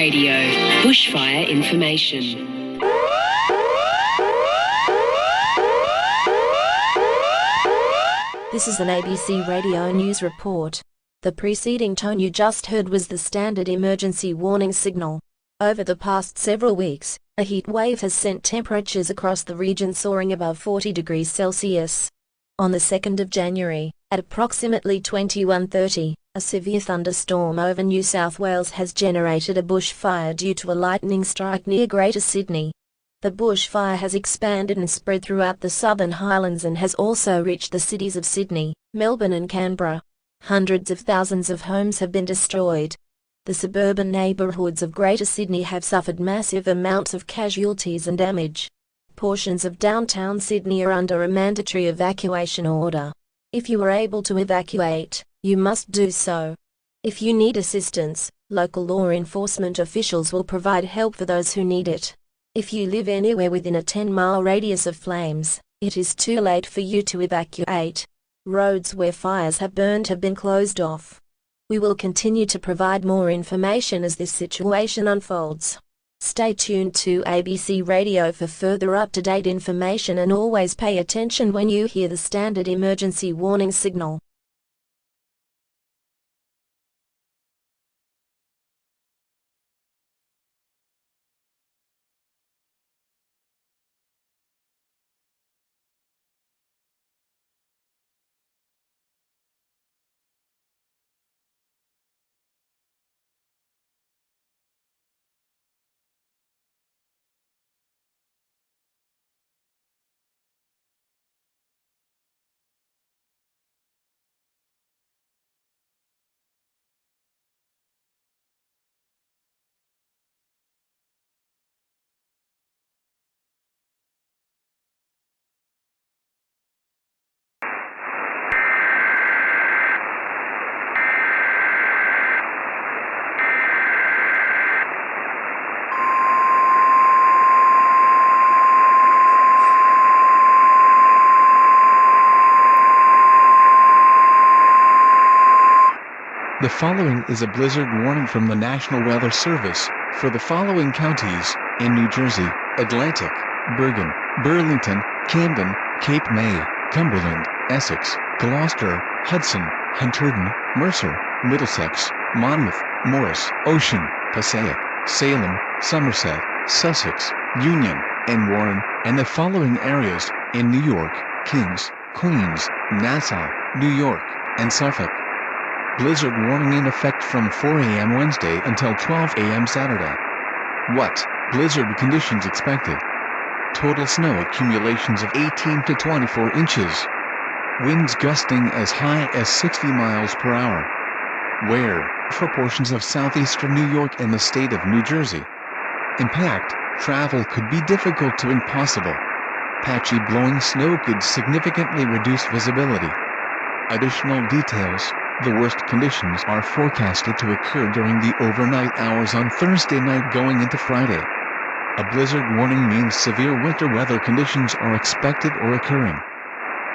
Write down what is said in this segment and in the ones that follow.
Radio, bushfire information. This is an ABC Radio News report. The preceding tone you just heard was the standard emergency warning signal. Over the past several weeks, a heat wave has sent temperatures across the region soaring above 40 degrees Celsius. On the 2nd of January, at approximately 21:30, a severe thunderstorm over New South Wales has generated a bushfire due to a lightning strike near Greater Sydney. The bushfire has expanded and spread throughout the Southern Highlands and has also reached the cities of Sydney, Melbourne and Canberra. Hundreds of thousands of homes have been destroyed. The suburban neighbourhoods of Greater Sydney have suffered massive amounts of casualties and damage. Portions of downtown Sydney are under a mandatory evacuation order. If you are able to evacuate, you must do so. If you need assistance, local law enforcement officials will provide help for those who need it. If you live anywhere within a 10-mile radius of flames, it is too late for you to evacuate. Roads where fires have burned have been closed off. We will continue to provide more information as this situation unfolds. Stay tuned to ABC Radio for further up-to-date information and always pay attention when you hear the standard emergency warning signal. The following is a blizzard warning from the National Weather Service for the following counties in New Jersey: Atlantic, Bergen, Burlington, Camden, Cape May, Cumberland, Essex, Gloucester, Hudson, Hunterdon, Mercer, Middlesex, Monmouth, Morris, Ocean, Passaic, Salem, Somerset, Sussex, Union, and Warren, and the following areas in New York: Kings, Queens, Nassau, New York, and Suffolk. Blizzard warning in effect from 4 a.m. Wednesday until 12 a.m. Saturday. What blizzard conditions expected? Total snow accumulations of 18 to 24 inches. Winds gusting as high as 60 miles per hour. Where? For portions of southeastern New York and the state of New Jersey. Impact: travel could be difficult to impossible. Patchy blowing snow could significantly reduce visibility. Additional details: the worst conditions are forecasted to occur during the overnight hours on Thursday night going into Friday. A blizzard warning means severe winter weather conditions are expected or occurring.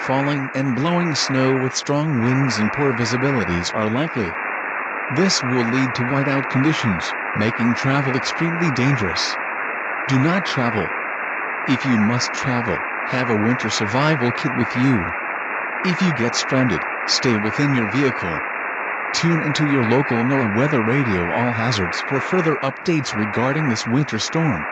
Falling and blowing snow with strong winds and poor visibilities are likely. This will lead to whiteout conditions, making travel extremely dangerous. Do not travel. If you must travel, have a winter survival kit with you. If you get stranded, stay within your vehicle. Tune into your local NOAA weather radio all hazards for further updates regarding this winter storm.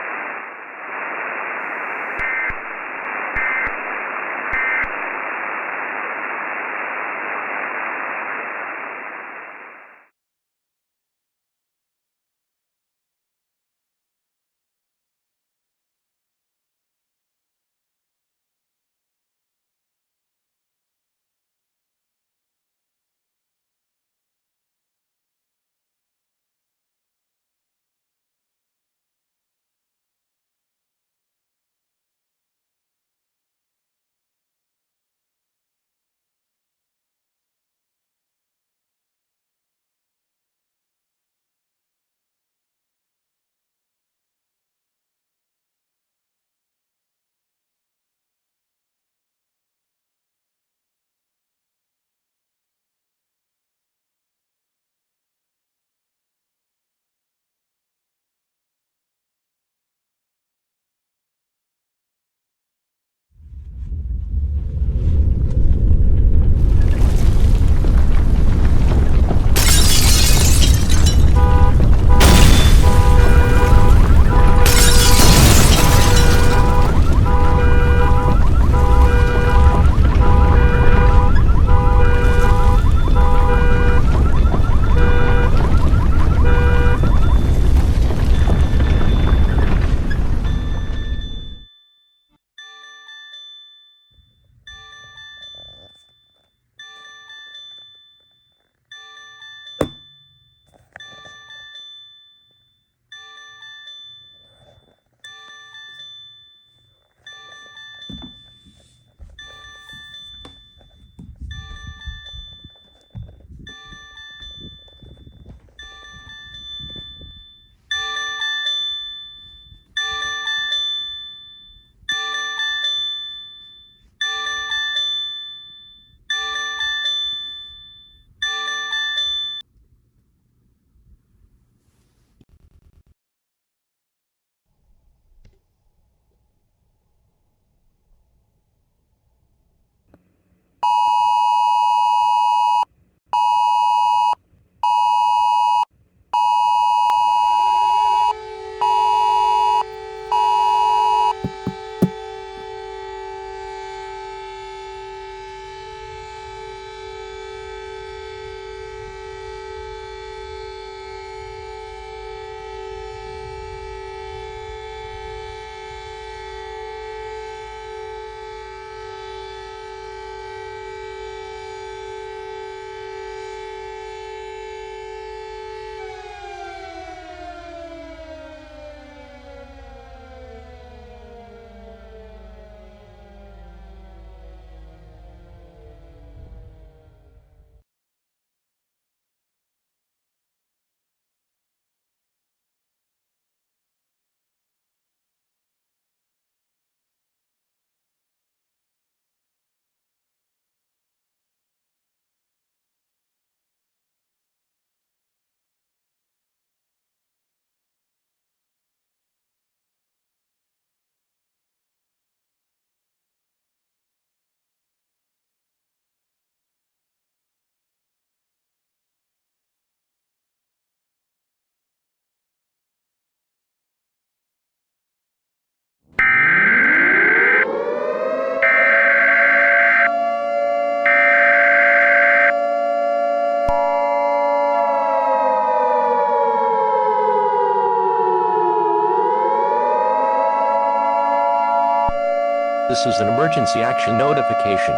This is an emergency action notification.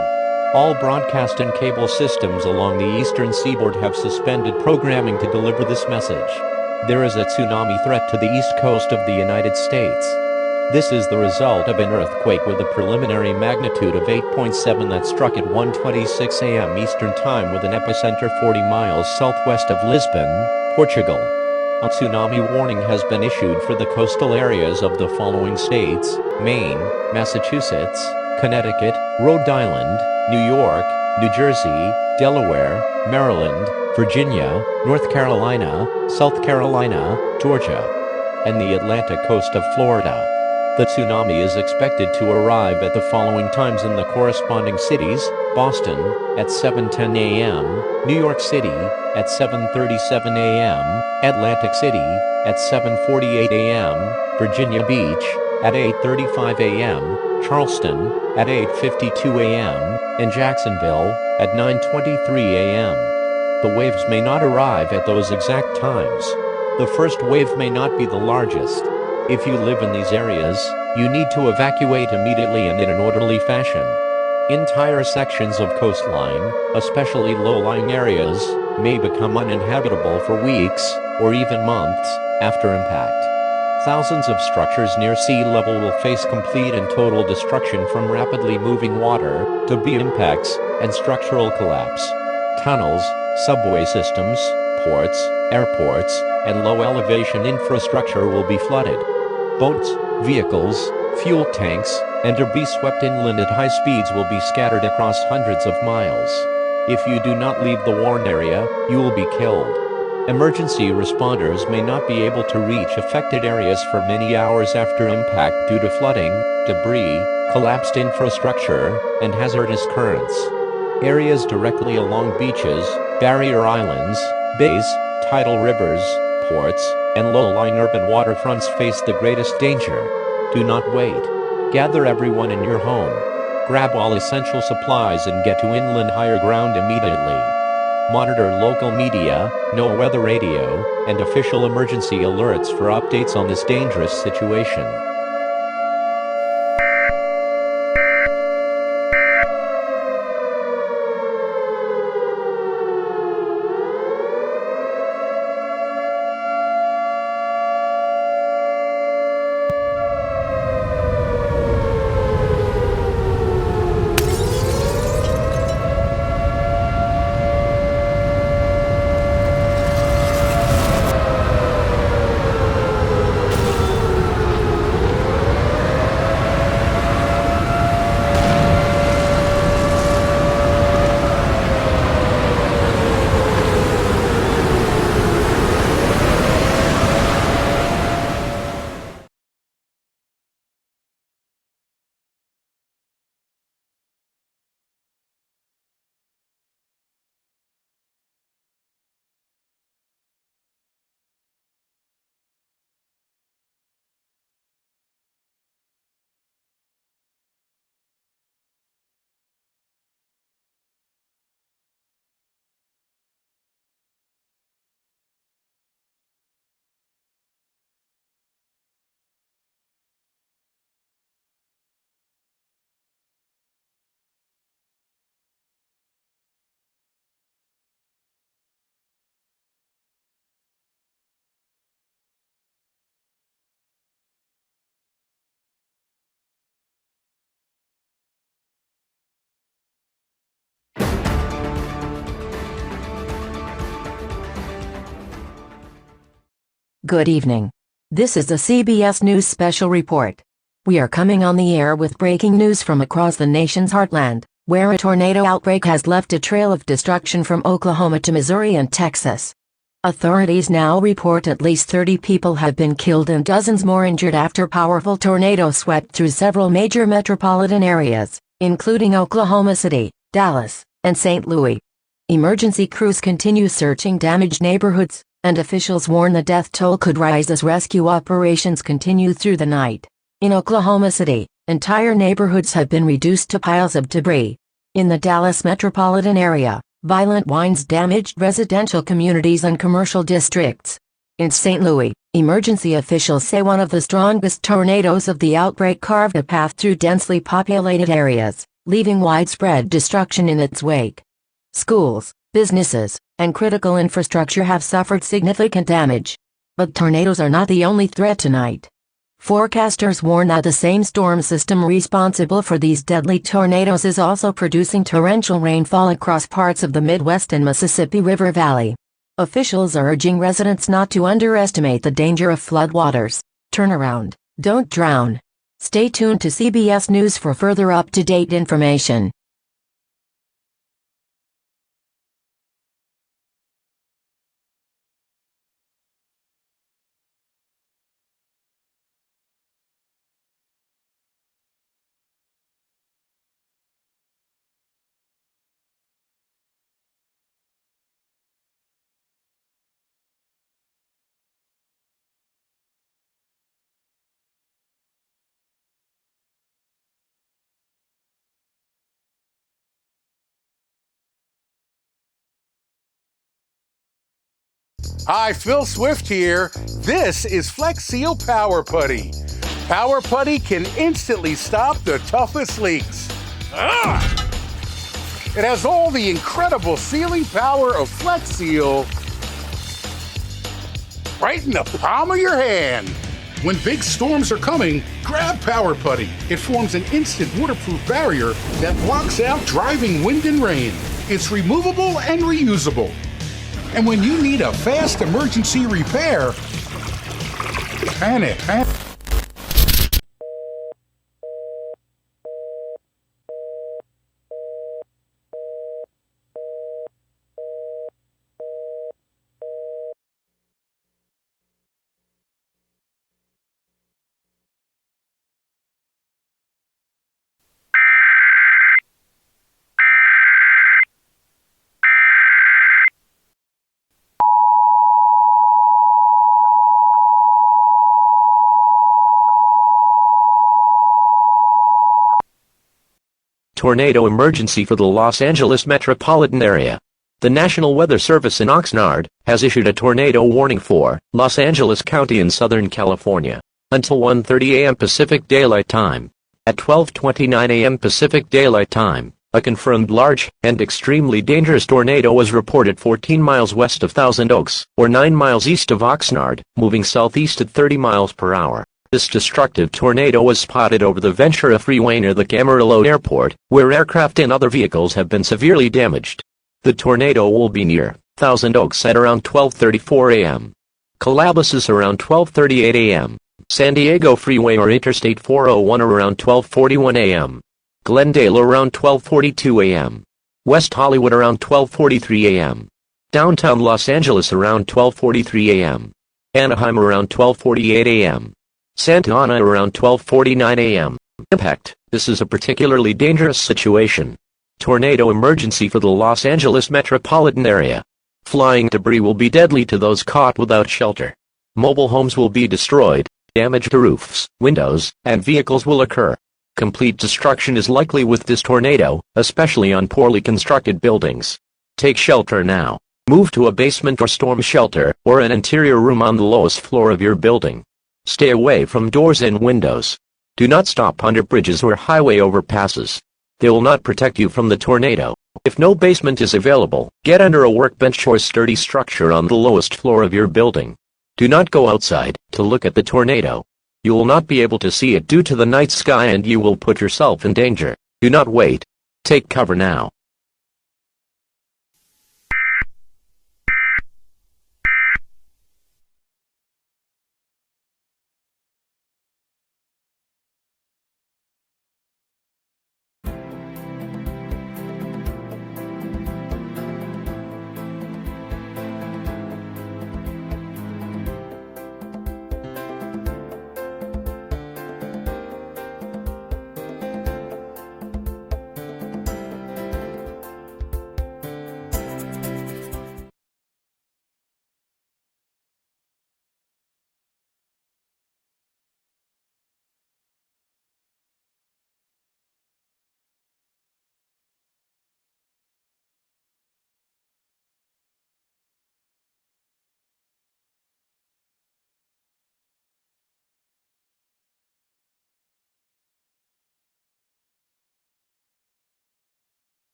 All broadcast and cable systems along the eastern seaboard have suspended programming to deliver this message. There is a tsunami threat to the east coast of the United States. This is the result of an earthquake with a preliminary magnitude of 8.7 that struck at 1:26 a.m. Eastern Time with an epicenter 40 miles southwest of Lisbon, Portugal. A tsunami warning has been issued for the coastal areas of the following states: Maine, Massachusetts, Connecticut, Rhode Island, New York, New Jersey, Delaware, Maryland, Virginia, North Carolina, South Carolina, Georgia, and the Atlantic coast of Florida. The tsunami is expected to arrive at the following times in the corresponding cities: Boston, at 7:10 a.m., New York City, at 7:37 a.m., Atlantic City, at 7:48 a.m., Virginia Beach, at 8:35 a.m., Charleston, at 8:52 a.m., and Jacksonville, at 9:23 a.m. The waves may not arrive at those exact times. The first wave may not be the largest. If you live in these areas, you need to evacuate immediately and in an orderly fashion. Entire sections of coastline, especially low-lying areas, may become uninhabitable for weeks, or even months, after impact. Thousands of structures near sea level will face complete and total destruction from rapidly moving water, debris impacts, and structural collapse. Tunnels, subway systems, ports, airports, and low-elevation infrastructure will be flooded. Boats, vehicles, fuel tanks, and debris swept inland at high speeds will be scattered across hundreds of miles. If you do not leave the warned area, you will be killed. Emergency responders may not be able to reach affected areas for many hours after impact due to flooding, debris, collapsed infrastructure, and hazardous currents. Areas directly along beaches, barrier islands, bays, tidal rivers, ports, and low-lying urban waterfronts face the greatest danger. Do not wait. Gather everyone in your home. Grab all essential supplies and get to inland higher ground immediately. Monitor local media, NOAA radio, and official emergency alerts for updates on this dangerous situation. Good evening. This is a CBS News special report. We are coming on the air with breaking news from across the nation's heartland, where a tornado outbreak has left a trail of destruction from Oklahoma to Missouri and Texas. Authorities now report at least 30 people have been killed and dozens more injured after powerful tornadoes swept through several major metropolitan areas, including Oklahoma City, Dallas, and St. Louis. Emergency crews continue searching damaged neighborhoods, and officials warn the death toll could rise as rescue operations continue through the night. In Oklahoma City, entire neighborhoods have been reduced to piles of debris. In the Dallas metropolitan area, violent winds damaged residential communities and commercial districts. In St. Louis, Emergency officials say one of the strongest tornadoes of the outbreak carved a path through densely populated areas, leaving widespread destruction in its wake. Schools, businesses, and critical infrastructure have suffered significant damage. But tornadoes are not the only threat tonight. Forecasters warn that the same storm system responsible for these deadly tornadoes is also producing torrential rainfall across parts of the Midwest and Mississippi River Valley. Officials are urging residents not to underestimate the danger of floodwaters. Turn around, don't drown. Stay tuned to CBS News for further up-to-date information. Hi, Phil Swift here. This is Flex Seal Power Putty. Power Putty can instantly stop the toughest leaks. It has all the incredible sealing power of Flex Seal right in the palm of your hand. When big storms are coming, grab Power Putty. It forms an instant waterproof barrier that blocks out driving wind and rain. It's removable and reusable. And when you need a fast emergency repair, panic. Tornado emergency for the Los Angeles metropolitan area. The National Weather Service in Oxnard has issued a tornado warning for Los Angeles County in Southern California until 1:30 a.m. Pacific Daylight Time. At 12:29 a.m. Pacific Daylight Time, a confirmed large and extremely dangerous tornado was reported 14 miles west of Thousand Oaks, or 9 miles east of Oxnard, moving southeast at 30 miles per hour. This destructive tornado was spotted over the Ventura Freeway near the Camarillo Airport, where aircraft and other vehicles have been severely damaged. The tornado will be near Thousand Oaks at around 12:34 a.m. Calabasas around 12:38 a.m. San Diego Freeway or Interstate 401 around 12:41 a.m. Glendale around 12:42 a.m. West Hollywood around 12:43 a.m. Downtown Los Angeles around 12:43 a.m. Anaheim around 12:48 a.m. Santa Ana around 12:49 a.m. Impact: this is a particularly dangerous situation. Tornado emergency for the Los Angeles metropolitan area. Flying debris will be deadly to those caught without shelter. Mobile homes will be destroyed, damage to roofs, windows, and vehicles will occur. Complete destruction is likely with this tornado, especially on poorly constructed buildings. Take shelter now. Move to a basement or storm shelter, or an interior room on the lowest floor of your building. Stay away from doors and windows. Do not stop under bridges or highway overpasses. They will not protect you from the tornado. If no basement is available, get under a workbench or sturdy structure on the lowest floor of your building. Do not go outside to look at the tornado. You will not be able to see it due to the night sky and you will put yourself in danger. Do not wait. Take cover now.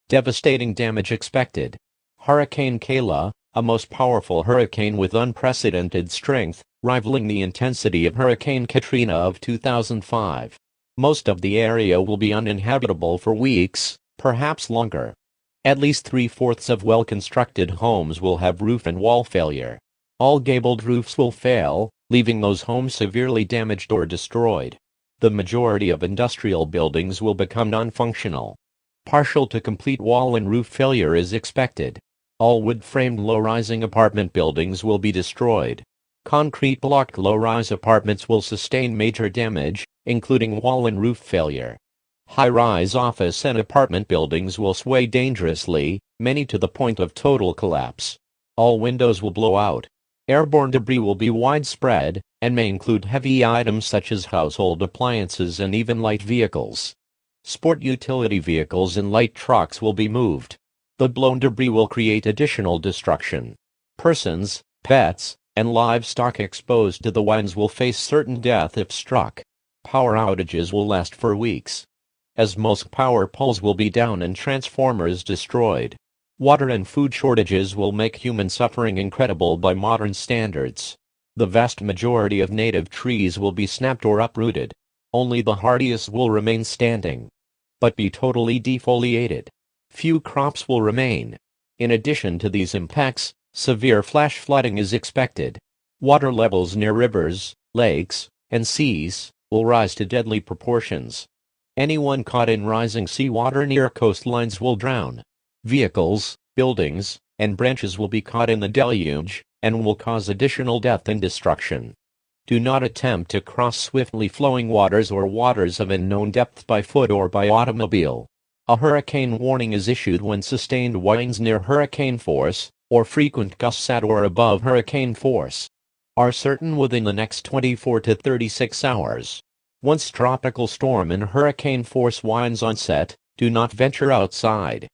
Devastating damage expected. Hurricane Kayla, a most powerful hurricane with unprecedented strength, rivaling the intensity of Hurricane Katrina of 2005. Most of the area will be uninhabitable for weeks, perhaps longer. At least 3/4 of well-constructed homes will have roof and wall failure. All gabled roofs will fail, leaving those homes severely damaged or destroyed. The majority of industrial buildings will become non-functional. Partial to complete wall and roof failure is expected. All wood-framed low-rising apartment buildings will be destroyed. Concrete-blocked low-rise apartments will sustain major damage, including wall and roof failure. High-rise office and apartment buildings will sway dangerously, many to the point of total collapse. All windows will blow out. Airborne debris will be widespread, and may include heavy items such as household appliances and even light vehicles. Sport utility vehicles and light trucks will be moved. The blown debris will create additional destruction. Persons, pets, and livestock exposed to the winds will face certain death if struck. Power outages will last for weeks, as most power poles will be down and transformers destroyed. Water and food shortages will make human suffering incredible by modern standards. The vast majority of native trees will be snapped or uprooted. Only the hardiest will remain standing, but be totally defoliated. Few crops will remain. In addition to these impacts, severe flash flooding is expected. Water levels near rivers, lakes, and seas will rise to deadly proportions. Anyone caught in rising seawater near coastlines will drown. Vehicles, buildings, and branches will be caught in the deluge, and will cause additional death and destruction. Do not attempt to cross swiftly flowing waters or waters of unknown depth by foot or by automobile. A hurricane warning is issued when sustained winds near hurricane force, or frequent gusts at or above hurricane force, are certain within the next 24 to 36 hours. Once tropical storm and hurricane force winds onset, do not venture outside.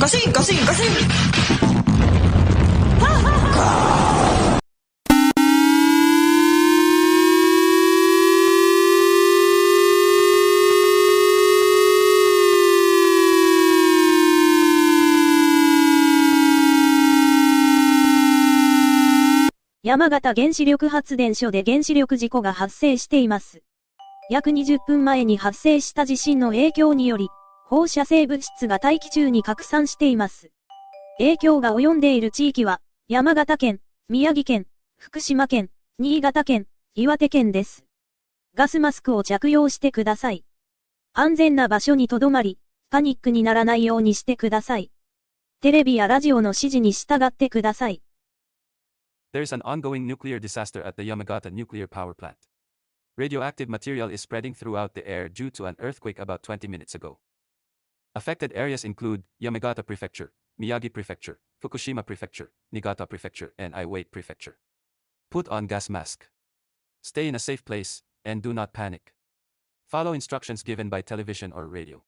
Kasing, kasing, kasing!山形原子力発電所で原子力事故が発生しています。約20分前に発生した地震の影響により、放射性物質が大気中に拡散しています。影響が及んでいる地域は、山形県、宮城県、福島県、新潟県、岩手県です。ガスマスクを着用してください。安全な場所に留まり、パニックにならないようにしてください。テレビやラジオの指示に従ってください。There's an ongoing nuclear disaster at the Yamagata nuclear power plant. Radioactive material is spreading throughout the air due to an earthquake about 20 minutes ago. Affected areas include Yamagata Prefecture, Miyagi Prefecture, Fukushima Prefecture, Niigata Prefecture, and Iwate Prefecture. Put on gas mask. Stay in a safe place, and do not panic. Follow instructions given by television or radio.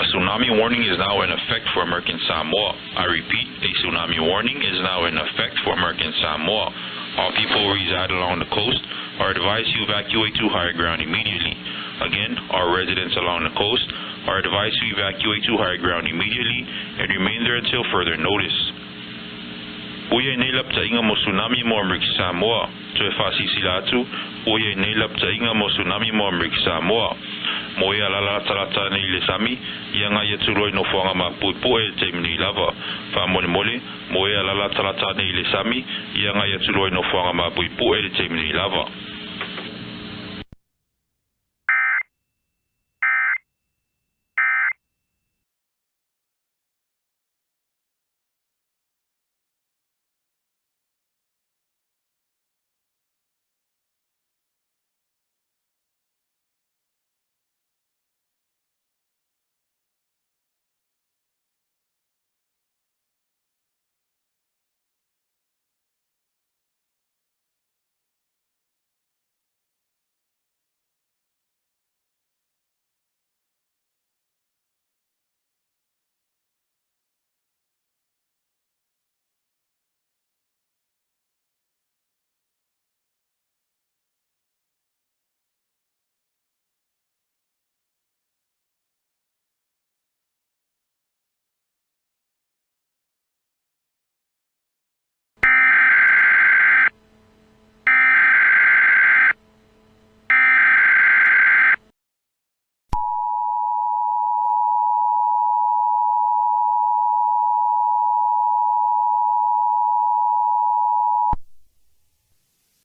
A tsunami warning is now in effect for American Samoa. I repeat, a tsunami warning is now in effect for American Samoa. All people who reside along the coast are advised to evacuate to higher ground immediately. Again, all residents along the coast are advised to evacuate to higher ground immediately and remain there until further notice. Uye nilap ta inga mo tsunami mo American Samoa. To efasi sila atu, uye nilap ta inga mo tsunami mo American Samoa. Moya lala talata ni lesami yanga yetuloi no fuanga mapupo e temni lava fa mole mole moya lala talata ni lesami yanga yetuloi no fuanga mapupo e temni lava.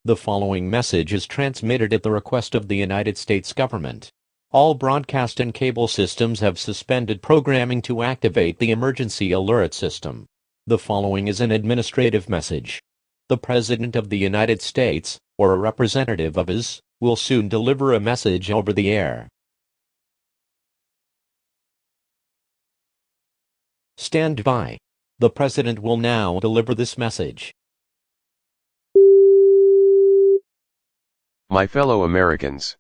The following message is transmitted at the request of the United States government. All broadcast and cable systems have suspended programming to activate the emergency alert system. The following is an administrative message. The President of the United States, or a representative of his, will soon deliver a message over the air. Stand by. The President will now deliver this message. My fellow Americans,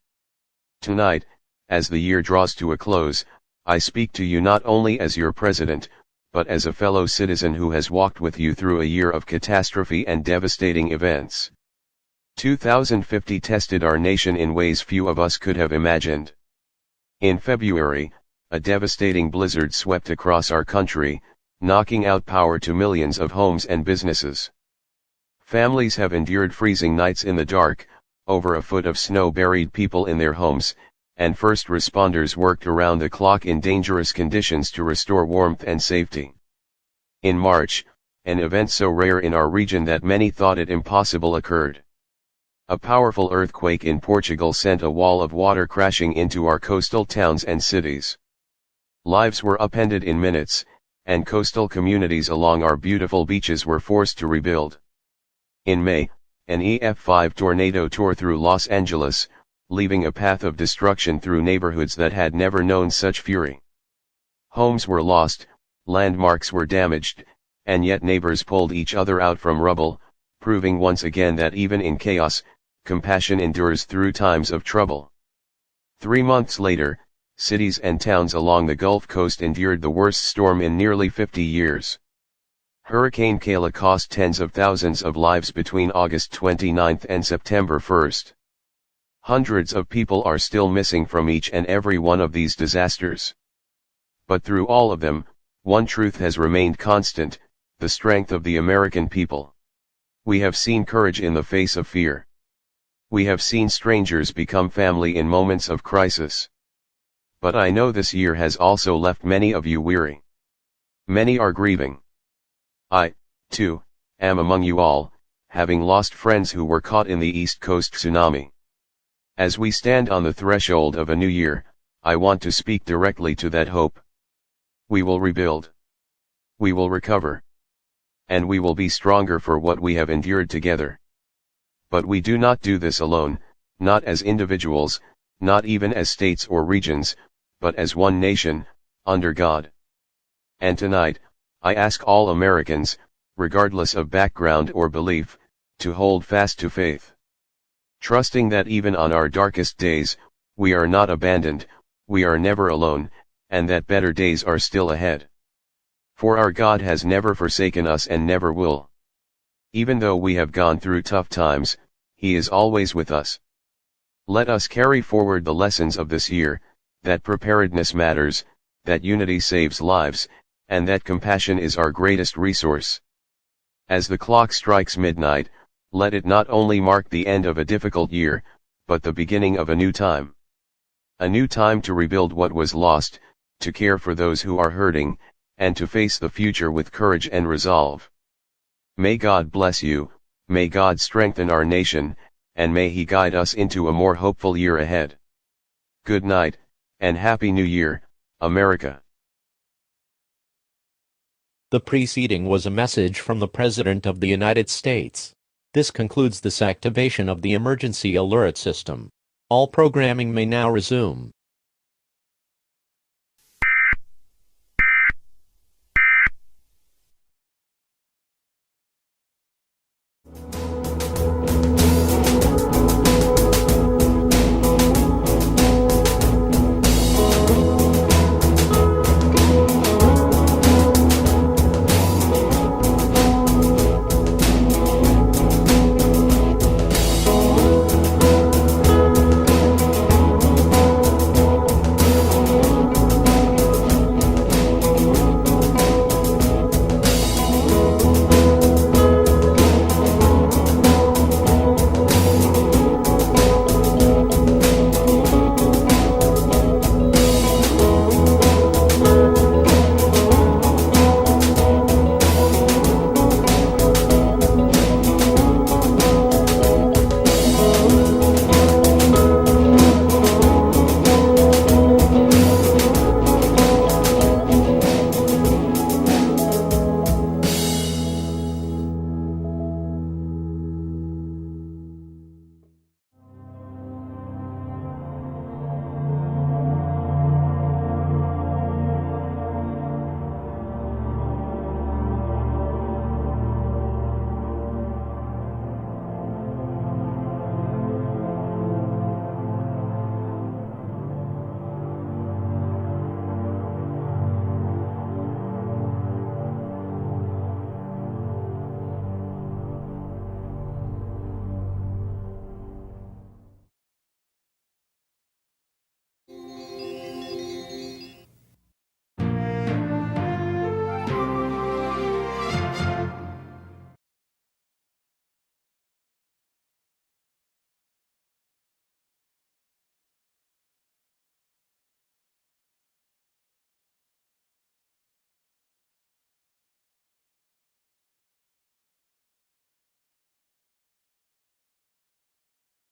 tonight, as the year draws to a close, I speak to you not only as your president, but as a fellow citizen who has walked with you through a year of catastrophe and devastating events. 2050 tested our nation in ways few of us could have imagined. In February, a devastating blizzard swept across our country, knocking out power to millions of homes and businesses. Families have endured freezing nights in the dark, over a foot of snow buried people in their homes, and first responders worked around the clock in dangerous conditions to restore warmth and safety. In March, an event so rare in our region that many thought it impossible occurred. A powerful earthquake in Portugal sent a wall of water crashing into our coastal towns and cities. Lives were upended in minutes, and coastal communities along our beautiful beaches were forced to rebuild. In May, an EF5 tornado tore through Los Angeles, leaving a path of destruction through neighborhoods that had never known such fury. Homes were lost, landmarks were damaged, and yet neighbors pulled each other out from rubble, proving once again that even in chaos, compassion endures through times of trouble. 3 months later, cities and towns along the Gulf Coast endured the worst storm in nearly 50 years. Hurricane Kayla cost tens of thousands of lives between August 29 and September 1. Hundreds of people are still missing from each and every one of these disasters. But through all of them, one truth has remained constant: the strength of the American people. We have seen courage in the face of fear. We have seen strangers become family in moments of crisis. But I know this year has also left many of you weary. Many are grieving. I, too, am among you all, having lost friends who were caught in the East Coast tsunami. As we stand on the threshold of a new year, I want to speak directly to that hope. We will rebuild. We will recover. And we will be stronger for what we have endured together. But we do not do this alone, not as individuals, not even as states or regions, but as one nation, under God. And tonight, I ask all Americans, regardless of background or belief, to hold fast to faith. Trusting that even on our darkest days, we are not abandoned, we are never alone, and that better days are still ahead. For our God has never forsaken us and never will. Even though we have gone through tough times, He is always with us. Let us carry forward the lessons of this year, that preparedness matters, that unity saves lives, and that compassion is our greatest resource. As the clock strikes midnight, let it not only mark the end of a difficult year, but the beginning of a new time. A new time to rebuild what was lost, to care for those who are hurting, and to face the future with courage and resolve. May God bless you, may God strengthen our nation, and may He guide us into a more hopeful year ahead. Good night, and Happy New Year, America. The preceding was a message from the President of the United States. This concludes this activation of the emergency alert system. All programming may now resume.